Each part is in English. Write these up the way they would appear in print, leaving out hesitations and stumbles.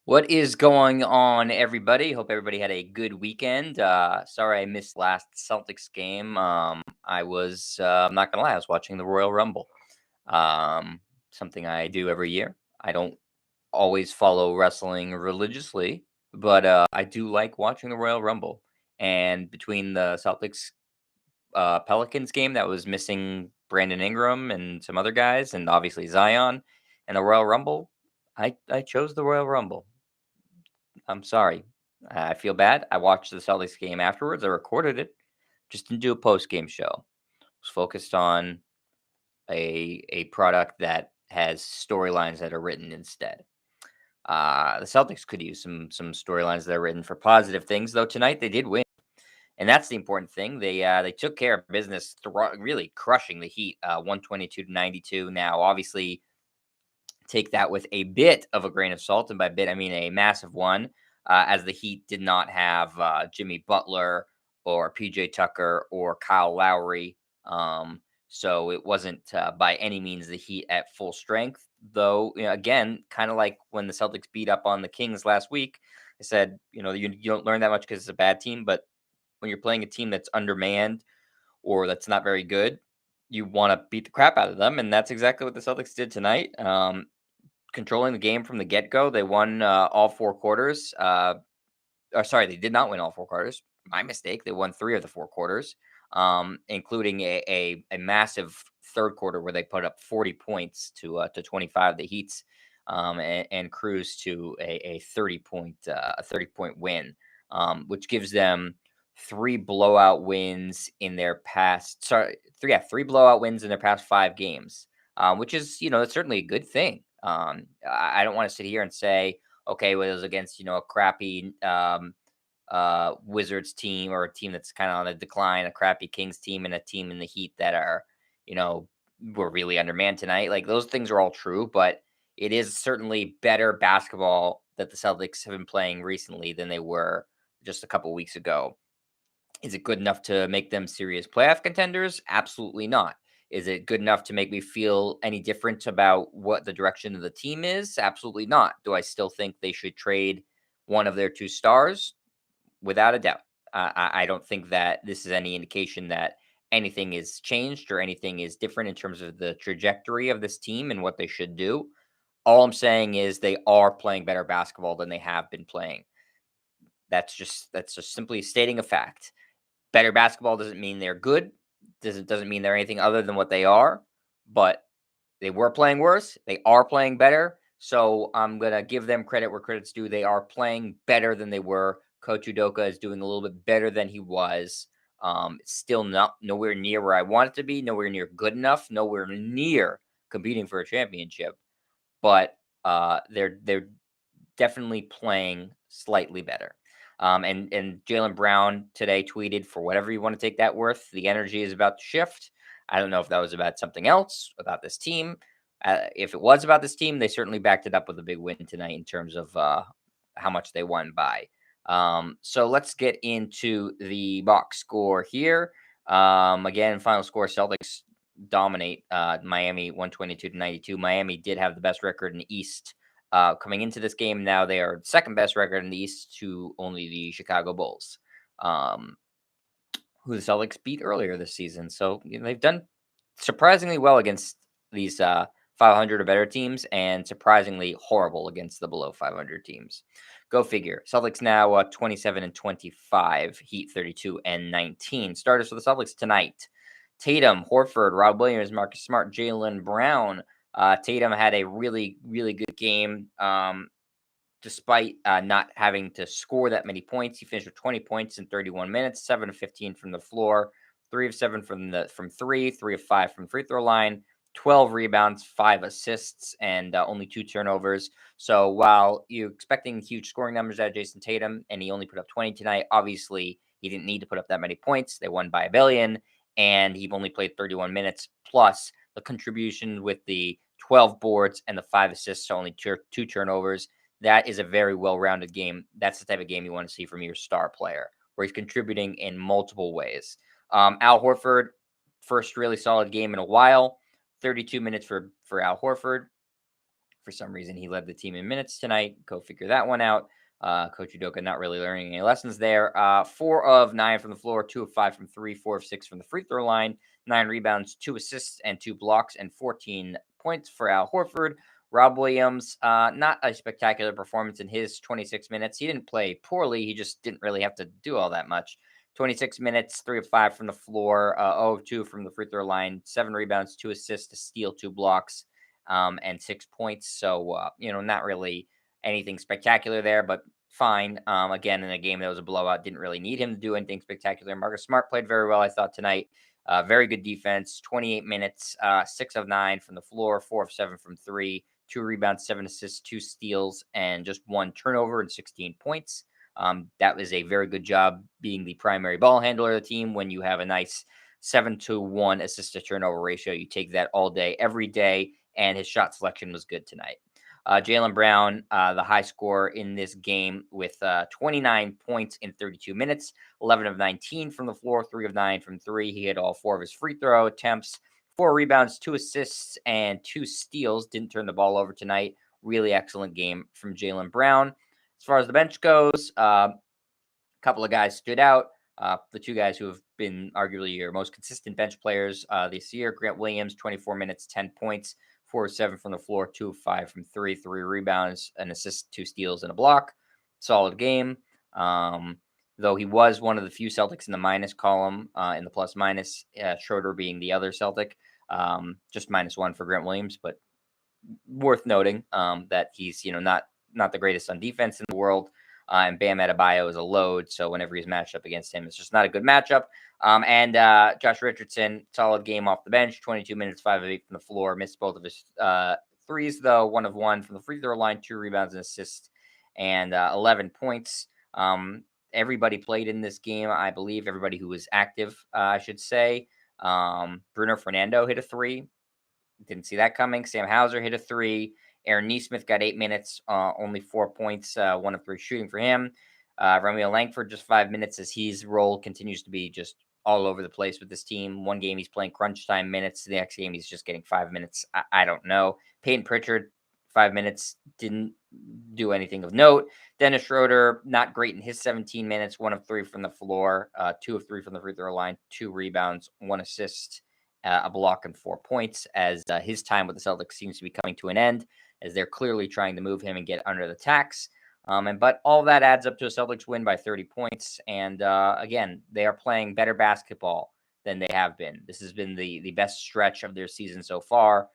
What is going on, everybody? Hope everybody had a good weekend. Sorry I missed last Celtics game. I'm not gonna lie, I was watching the Royal Rumble. Um, Something I do every year. I don't always follow wrestling religiously, but I do like watching the Royal Rumble. And between the Celtics Pelicans game that was missing Brandon Ingram and some other guys, and obviously Zion, and the Royal Rumble, I chose the Royal Rumble. I'm sorry. I feel bad. I watched the Celtics game afterwards. I recorded it. Just didn't do a post game show. Was focused on a product that has storylines that are written instead. The Celtics could use some storylines that are written for positive things, though tonight they did win, and that's the important thing. They took care of business, really crushing the Heat, 122-92. Now, obviously, take that with a bit of a grain of salt, and by bit I mean a massive one, as the Heat did not have Jimmy Butler or PJ Tucker or Kyle Lowry. So it wasn't by any means the Heat at full strength, though. Again, kind of like when the Celtics beat up on the Kings last week. I said, you don't learn that much because it's a bad team, but when you're playing a team that's undermanned or that's not very good, you want to beat the crap out of them, and that's exactly what the Celtics did tonight. Controlling the game from the get go. They won all four quarters. Or sorry, they did not win all four quarters. My mistake. They won three of the four quarters, including a massive third quarter where they put up 40 points to 25. The Heats and cruise to a 30-point win, which gives them three blowout wins in their past. Sorry, three blowout wins in their past five games, which is it's certainly a good thing. I don't want to sit here and say, okay, well, it was against a crappy Wizards team, or a team that's kind of on the decline, a crappy Kings team, and a team in the Heat that are you know were really undermanned tonight. Like, those things are all true, but it is certainly better basketball that the Celtics have been playing recently than they were just a couple weeks ago. Is it good enough to make them serious playoff contenders? Absolutely not. Is it good enough to make me feel any different about what the direction of the team is? Absolutely not. Do I still think they should trade one of their two stars? Without a doubt. I don't think that this is any indication that anything is changed or anything is different in terms of the trajectory of this team and what they should do. All I'm saying is they are playing better basketball than they have been playing. That's just simply stating a fact. Better basketball doesn't mean they're good. Doesn't mean they're anything other than what they are. But they were playing worse. They are playing better. So I'm gonna give them credit where credit's due. They are playing better than they were. Coach Udoka is doing a little bit better than he was. Still not nowhere near where I want it to be. Nowhere near good enough. Nowhere near competing for a championship. But they're definitely playing slightly better. And Jaylen Brown today tweeted, for whatever you want to take that worth, the energy is about to shift. I don't know if that was about something else, about this team. If it was about this team, they certainly backed it up with a big win tonight in terms of how much they won by. So let's get into the box score here. Again, final score: Celtics dominate Miami 122-92. Miami did have the best record in the East coming into this game. Now they are second best record in the East to only the Chicago Bulls, um, who the Celtics beat earlier this season. So they've done surprisingly well against these 500 or better teams, and surprisingly horrible against the below 500 teams. Go figure. Celtics now 27-25, Heat 32-19. Starters for the Celtics tonight: Tatum, Horford, Rob Williams, Marcus Smart, Jaylen Brown. Tatum had a really, really good game. Despite not having to score that many points, he finished with 20 points in 31 minutes, 7 of 15 from the floor, 3 of 7 from three, 3 of 5 from free throw line, 12 rebounds, 5 assists, and only 2 turnovers. So while you're expecting huge scoring numbers out of Jason Tatum, and he only put up 20 tonight, obviously he didn't need to put up that many points. They won by a billion, and he only played 31 minutes, plus the contribution with the 12 boards and the 5 assists, so only 2 turnovers. That is a very well-rounded game. That's the type of game you want to see from your star player, where he's contributing in multiple ways. Al Horford, first really solid game in a while. 32 minutes for Al Horford. For some reason, he led the team in minutes tonight. Go figure that one out. Coach Udoka not really learning any lessons there. 4 of 9 from the floor, 2 of 5 from three, 4 of 6 from the free throw line, 9 rebounds, 2 assists, and 2 blocks, and 14 points for Al Horford. Rob Williams, not a spectacular performance in his 26 minutes. He didn't play poorly. He just didn't really have to do all that much. 26 minutes, 3 of 5 from the floor, 0 of 2 from the free throw line, 7 rebounds, 2 assists, a steal, 2 blocks, and 6 points. So, not really anything spectacular there, but fine. Again, in a game that was a blowout, didn't really need him to do anything spectacular. Marcus Smart played very well, I thought, tonight. Very good defense, 28 minutes, 6 of 9 from the floor, 4 of 7 from three, 2 rebounds, 7 assists, 2 steals, and just 1 turnover and 16 points. That was a very good job being the primary ball handler of the team. When you have a nice 7-to-1 assist to turnover ratio, you take that all day, every day, and his shot selection was good tonight. Jaylen Brown, the high scorer in this game with 29 points in 32 minutes, 11 of 19 from the floor, 3 of 9 from three. He had all 4 of his free throw attempts, 4 rebounds, 2 assists, and 2 steals. Didn't turn the ball over tonight. Really excellent game from Jaylen Brown. As far as the bench goes, a couple of guys stood out. The two guys who have been arguably your most consistent bench players this year: Grant Williams, 24 minutes, 10 points, 4 of 7 from the floor, 2 of 5 from three, 3 rebounds, an assist, 2 steals, and a block. Solid game. Though he was one of the few Celtics in the minus column, in the plus minus, Schroeder being the other Celtic. Just -1 for Grant Williams, but worth noting that he's not the greatest on defense in the world. And Bam Adebayo is a load, so whenever he's matched up against him, it's just not a good matchup. And Josh Richardson, solid game off the bench, 22 minutes, 5 of 8 from the floor. Missed both of his threes, though, 1 of 1 from the free throw line, 2 rebounds and assists, and 11 points. Everybody played in this game, I believe. Everybody who was active, I should say. Bruno Fernando hit a three. Didn't see that coming. Sam Hauser hit a three. Aaron Nesmith got 8 minutes, only 4 points, 1 of 3 shooting for him. Romeo Langford just 5 minutes, as his role continues to be just all over the place with this team. One game he's playing crunch time minutes. The next game he's just getting 5 minutes. I don't know. Peyton Pritchard, 5 minutes, didn't do anything of note. Dennis Schroeder, not great in his 17 minutes, 1 of 3 from the floor, 2 of 3 from the free throw line, 2 rebounds, 1 assist, a block, and 4 points, as his time with the Celtics seems to be coming to an end, as they're clearly trying to move him and get under the tax. But all that adds up to a Celtics win by 30 points. And again, they are playing better basketball than they have been. This has been the best stretch of their season so far,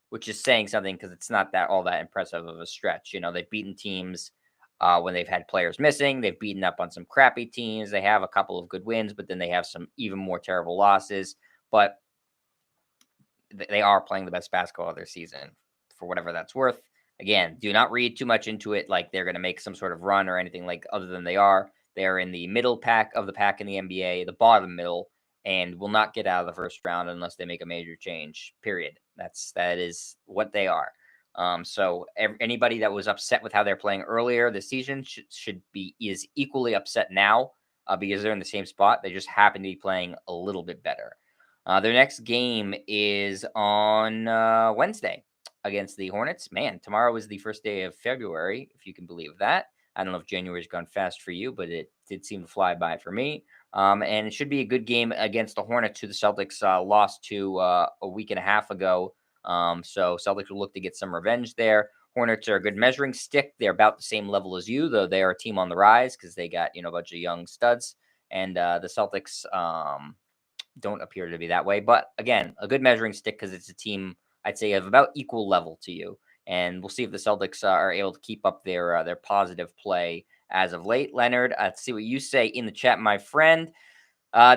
which is saying something, because it's not that all that impressive of a stretch. They've beaten teams when they've had players missing. They've beaten up on some crappy teams. They have a couple of good wins, but then they have some even more terrible losses. But they are playing the best basketball of their season, for whatever that's worth. Again, do not read too much into it like they're going to make some sort of run or anything like other than they are. They are in the middle pack of the pack in the NBA, the bottom middle, and will not get out of the first round unless they make a major change. Period. That is what they are. So anybody that was upset with how they're playing earlier this season is equally upset now, because they're in the same spot. They just happen to be playing a little bit better. Their next game is on Wednesday against the Hornets. Man, tomorrow is the first day of February, if you can believe that. I don't know if January's gone fast for you, but it did seem to fly by for me. And it should be a good game against the Hornets, who the Celtics lost to a week and a half ago. So Celtics will look to get some revenge there. Hornets are a good measuring stick. They're about the same level as you, though they are a team on the rise, because they got a bunch of young studs. And the Celtics don't appear to be that way. But again, a good measuring stick, because it's a team, I'd say, of about equal level to you. And we'll see if the Celtics are able to keep up their positive play as of late. Leonard, let's see what you say in the chat, my friend.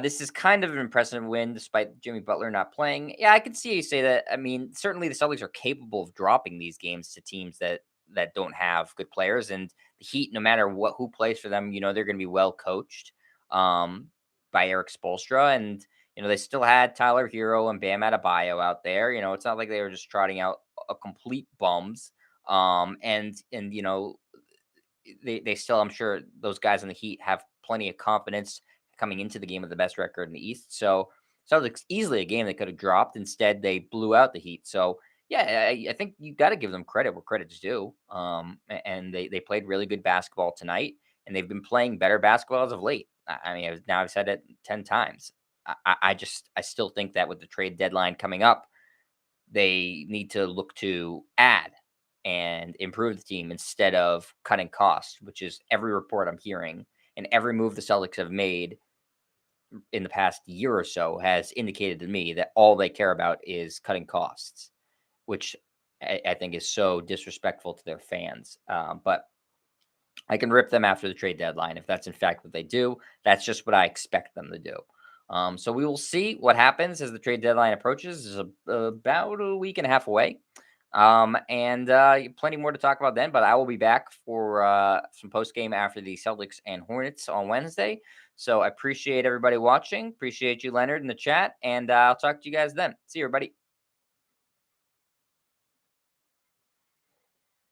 This is kind of an impressive win, despite Jimmy Butler not playing. Yeah, I can see you say that. I mean, certainly the Celtics are capable of dropping these games to teams that don't have good players. And the Heat, no matter who plays for them, they're going to be well coached by Eric Spoelstra. And they still had Tyler Hero and Bam Adebayo out there. It's not like they were just trotting out a complete bums. And they still, I'm sure those guys in the Heat have plenty of confidence coming into the game with the best record in the East. So it's easily a game they could have dropped. Instead, they blew out the Heat. So Yeah, I think you got to give them credit where credit's due. And they played really good basketball tonight, and they've been playing better basketball as of late. I mean, now I've said it 10 times. I still think that with the trade deadline coming up, they need to look to add and improve the team instead of cutting costs, which is every report I'm hearing, and every move the Celtics have made in the past year or so has indicated to me that all they care about is cutting costs, which I think is so disrespectful to their fans. But I can rip them after the trade deadline if that's in fact what they do. That's just what I expect them to do. So we will see what happens as the trade deadline approaches. Is about a week and a half away. And plenty more to talk about then. But I will be back for some post game after the Celtics and Hornets on Wednesday. So I appreciate everybody watching. Appreciate you, Leonard, in the chat. And I'll talk to you guys then. See you, everybody.